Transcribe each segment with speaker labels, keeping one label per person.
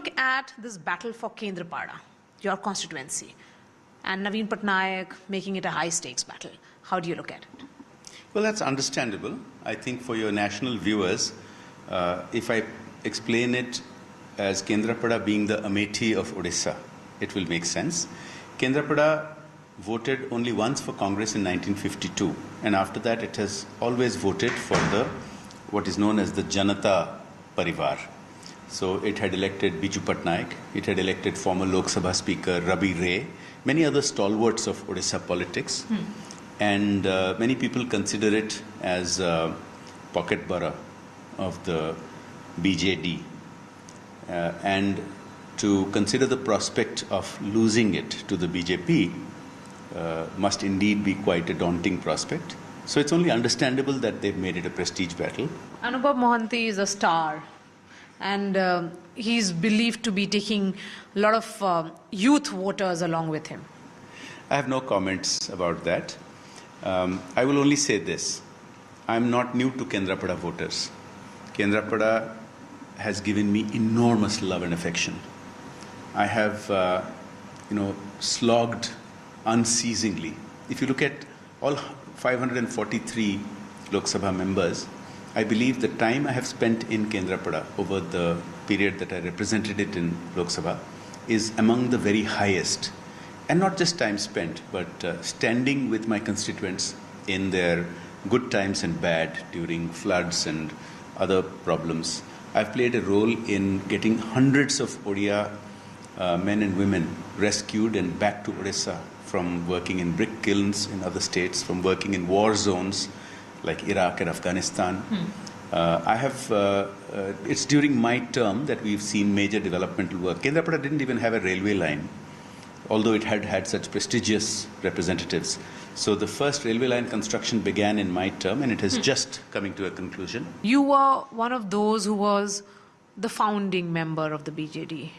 Speaker 1: look at this battle for Kendrapada, your constituency, and Naveen Patnaik making it a high-stakes battle, how do you look at it?
Speaker 2: Well, that's understandable. I think for your national viewers, if I explain it as Kendrapada being the Amethi of Odisha, it will make sense. Kendrapada voted only once for Congress in 1952, and after that it has always voted for what is known as the Janata Parivar. So it had elected Biju Patnaik, it had elected former Lok Sabha Speaker Rabi Ray, many other stalwarts of Odisha politics, and many people consider it as a pocket borough of the BJD. And to consider the prospect of losing it to the BJP must indeed be quite a daunting prospect. So it's only understandable that they've made it a prestige battle.
Speaker 1: Anubhav Mohanty is a star, and he's believed to be taking a lot of youth voters along with him.
Speaker 2: I have no comments about that. I will only say this. I'm not new to Kendrapada voters. Kendrapada has given me enormous love and affection. I have, slogged unceasingly. If you look at all 543 Lok Sabha members, I believe the time I have spent in Kendrapada over the period that I represented it in Lok Sabha is among the very highest. And not just time spent, but standing with my constituents in their good times and bad, during floods and other problems. I've played a role in getting hundreds of Odia men and women rescued and back to Odisha from working in brick kilns in other states, from working in war zones like Iraq and Afghanistan. It's during my term that we've seen major developmental work. Kendrapada didn't even have a railway line, although it had had such prestigious representatives. So the first railway line construction began in my term, and it has just coming to a conclusion.
Speaker 1: You were one of those who was the founding member of the BJD.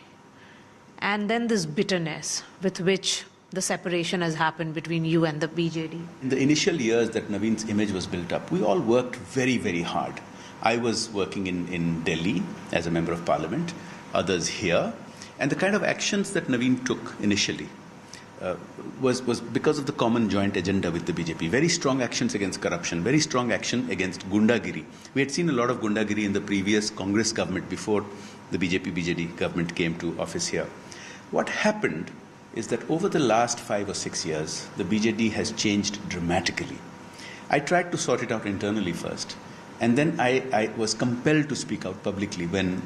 Speaker 1: And then this bitterness with which the separation has happened between you and the BJD.
Speaker 2: In the initial years that Naveen's image was built up, we all worked very, very hard. I was working in Delhi as a member of parliament, others here. And the kind of actions that Naveen took initially was because of the common joint agenda with the BJP. Very strong actions against corruption, very strong action against Gundagiri. We had seen a lot of Gundagiri in the previous Congress government before the BJP-BJD government came to office here. What happened is that over the last 5 or 6 years, the BJD has changed dramatically. I tried to sort it out internally first, and then I was compelled to speak out publicly when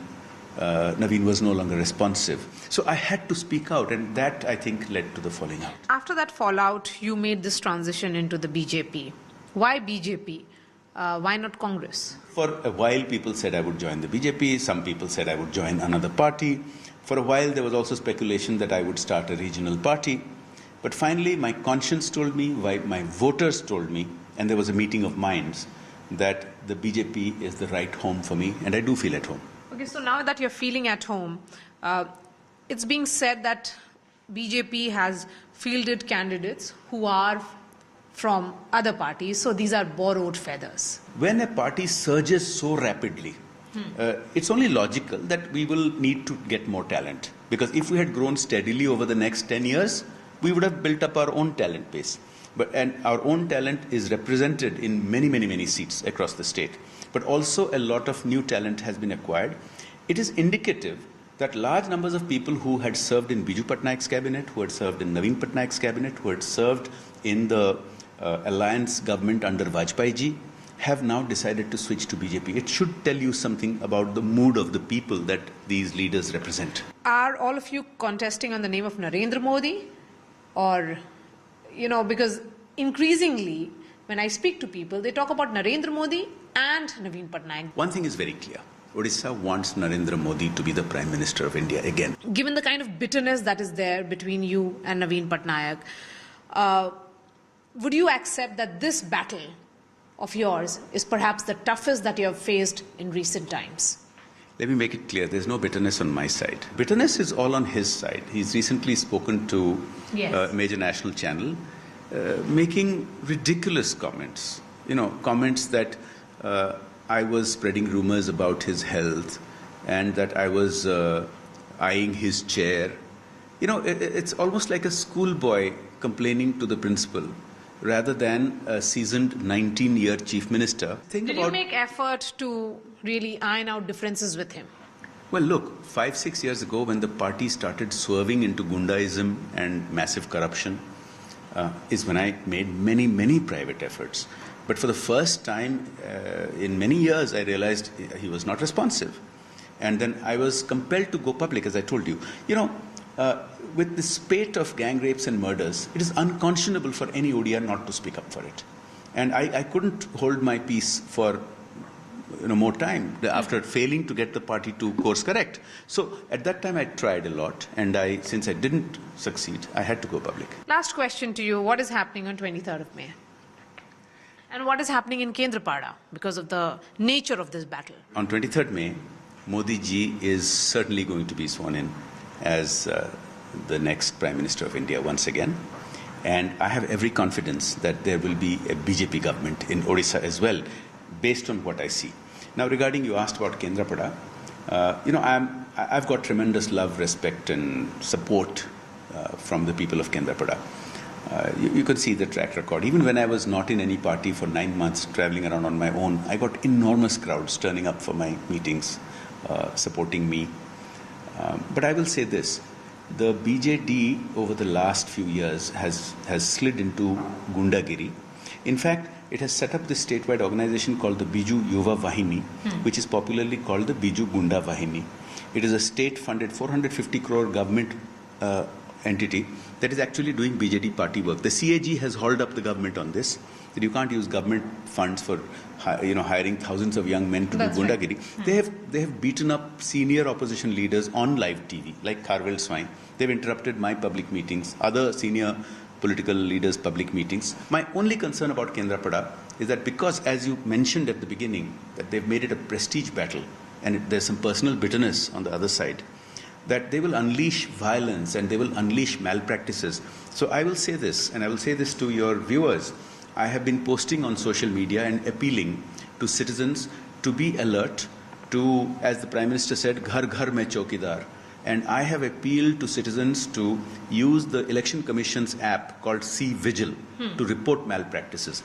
Speaker 2: Naveen was no longer responsive. So I had to speak out, and that, I think, led to the falling out.
Speaker 1: After that fallout, you made this transition into the BJP. Why BJP? Why not Congress?
Speaker 2: For a while, people said I would join the BJP. Some people said I would join another party. For a while, there was also speculation that I would start a regional party. But finally, my conscience told me, my voters told me, and there was a meeting of minds, that the BJP is the right home for me, and I do feel at home.
Speaker 1: Okay, so now that you're feeling at home, it's being said that BJP has fielded candidates who are from other parties, so these are borrowed feathers.
Speaker 2: When a party surges so rapidly, it's only logical that we will need to get more talent. Because if we had grown steadily over the next 10 years, we would have built up our own talent base. And our own talent is represented in many, many, many seats across the state. But also a lot of new talent has been acquired. It is indicative that large numbers of people who had served in Biju Patnaik's cabinet, who had served in Naveen Patnaik's cabinet, who had served in the alliance government under Vajpayee ji, have now decided to switch to BJP. It should tell you something about the mood of the people that these leaders represent.
Speaker 1: Are all of you contesting on the name of Narendra Modi? Or, because increasingly, when I speak to people, they talk about Narendra Modi and Naveen Patnaik.
Speaker 2: One thing is very clear. Odisha wants Narendra Modi to be the Prime Minister of India again.
Speaker 1: Given the kind of bitterness that is there between you and Naveen Patnaik, would you accept that this battle of yours is perhaps the toughest that you have faced in recent times?
Speaker 2: Let me make it clear, there's no bitterness on my side. Bitterness is all on his side. He's recently spoken to a major national channel, making ridiculous comments. Comments that I was spreading rumors about his health, and that I was eyeing his chair. You know, it's almost like a schoolboy complaining to the principal rather than a seasoned 19-year chief minister.
Speaker 1: Did you make effort to really iron out differences with him?
Speaker 2: Well, look, 5-6 years ago when the party started swerving into Gundaism and massive corruption is when I made many private efforts. But for the first time in many years, I realized he was not responsive. And then I was compelled to go public, as I told you. You know, with the spate of gang rapes and murders, it is unconscionable for any ODR not to speak up for it. And I couldn't hold my peace for more time after failing to get the party to course correct. So at that time I tried a lot, and since I didn't succeed, I had to go public.
Speaker 1: Last question to you. What is happening on 23rd of May? And what is happening in Kendrapada because of the nature of this battle?
Speaker 2: On 23rd May, Modi ji is certainly going to be sworn in as the next Prime Minister of India once again. And I have every confidence that there will be a BJP government in Odisha as well, based on what I see. Now, regarding you asked about Kendrapada, I've got tremendous love, respect, and support from the people of Kendrapada. You could see the track record. Even when I was not in any party for 9 months, traveling around on my own, I got enormous crowds turning up for my meetings, supporting me. But I will say this: the BJD over the last few years has slid into Gundagiri. In fact, it has set up this statewide organization called the Biju Yuva Vahini, which is popularly called the Biju Gunda Vahini. It is a state-funded 450 crore government entity that is actually doing BJD party work. The CAG has hauled up the government on this, that you can't use government funds for hiring thousands of young men to do Gundagiri. Right. They have beaten up senior opposition leaders on live TV, like Kharwel Swine. They've interrupted my public meetings, other senior political leaders' public meetings. My only concern about Kendrapada is that because, as you mentioned at the beginning, that they've made it a prestige battle, and there's some personal bitterness on the other side, that they will unleash violence and they will unleash malpractices. So I will say this, and I will say this to your viewers. I have been posting on social media and appealing to citizens to be alert to, as the Prime Minister said, ghar ghar mein chowkidar. And I have appealed to citizens to use the Election Commission's app called C Vigil to report malpractices.